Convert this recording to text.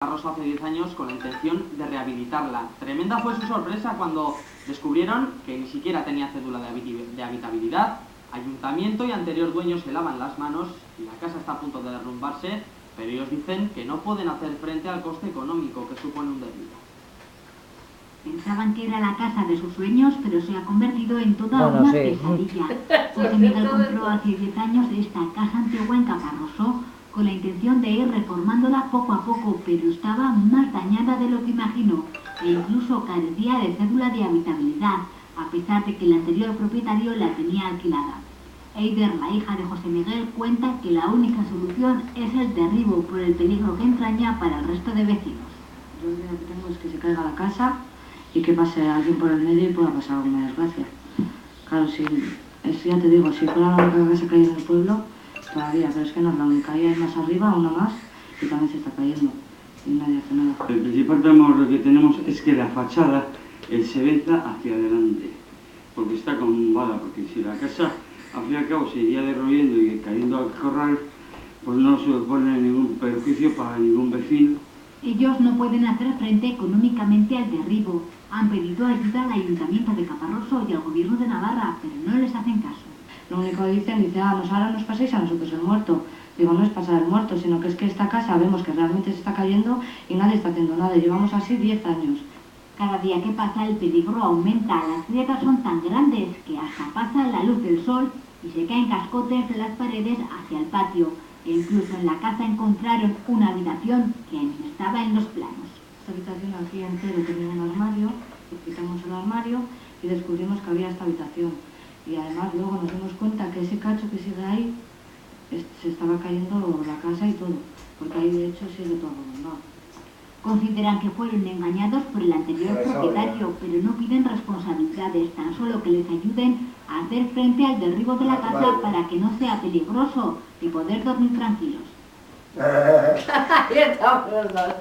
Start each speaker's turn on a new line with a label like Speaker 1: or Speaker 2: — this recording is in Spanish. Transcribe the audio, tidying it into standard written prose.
Speaker 1: Caparroso hace 10 años con la intención de rehabilitarla. Tremenda fue su sorpresa cuando descubrieron que ni siquiera tenía cédula de habitabilidad. Ayuntamiento y anterior dueño se lavan las manos y la casa está a punto de derrumbarse, pero ellos dicen que no pueden hacer frente al coste económico que supone un derribo.
Speaker 2: Pensaban que era la casa de sus sueños, pero se ha convertido en toda una pesadilla. José Miguel compró hace 10 años esta casa antigua en Caparroso con la intención de ir reformándola poco a poco, pero estaba más dañada de lo que imaginó e incluso carecía de cédula de habitabilidad, a pesar de que el anterior propietario la tenía alquilada. Eider, la hija de José Miguel, cuenta que la única solución es el derribo por el peligro que entraña para el resto de vecinos.
Speaker 3: Yo lo que tengo es que se caiga la casa y que pase alguien por el medio y pueda pasar una desgracia. Claro, si, ya te digo, si fuera la única casa que hay en el pueblo, todavía, pero es que no es la única. Ahí hay más arriba, una más, y también se está cayendo y nadie hace nada.
Speaker 4: El principal temor que tenemos es que la fachada se venta hacia adelante, porque está combada, porque si la casa al fin y al cabo se iría derruyendo y cayendo al corral, pues no supone ningún perjuicio para ningún vecino.
Speaker 2: Ellos no pueden hacer frente económicamente al derribo. Han pedido ayuda al Ayuntamiento de Caparroso y al Gobierno de Navarra, pero no les hacen caso.
Speaker 3: Lo único que dicen, ahora nos paséis a nosotros el muerto. Digo, no es pasar el muerto, sino que es que esta casa vemos que realmente se está cayendo y nadie está haciendo nada. Llevamos así 10 años.
Speaker 2: Cada día que pasa el peligro aumenta. Las grietas son tan grandes que hasta pasa la luz del sol y se caen cascotes de las paredes hacia el patio. E incluso en la casa encontraron una habitación que ni estaba en los planos.
Speaker 3: Esta habitación aquí entero tenía un armario, quitamos el armario y descubrimos que había esta habitación. Y además luego nos dimos cuenta que ese cacho que sigue ahí se estaba cayendo la casa y todo, porque ahí de hecho sigue todo abandonado.
Speaker 2: Consideran que fueron engañados por el anterior propietario, pero no piden responsabilidades, tan solo que les ayuden a hacer frente al derribo de la casa para que no sea peligroso y poder dormir tranquilos.
Speaker 5: Ahí estamos los dos.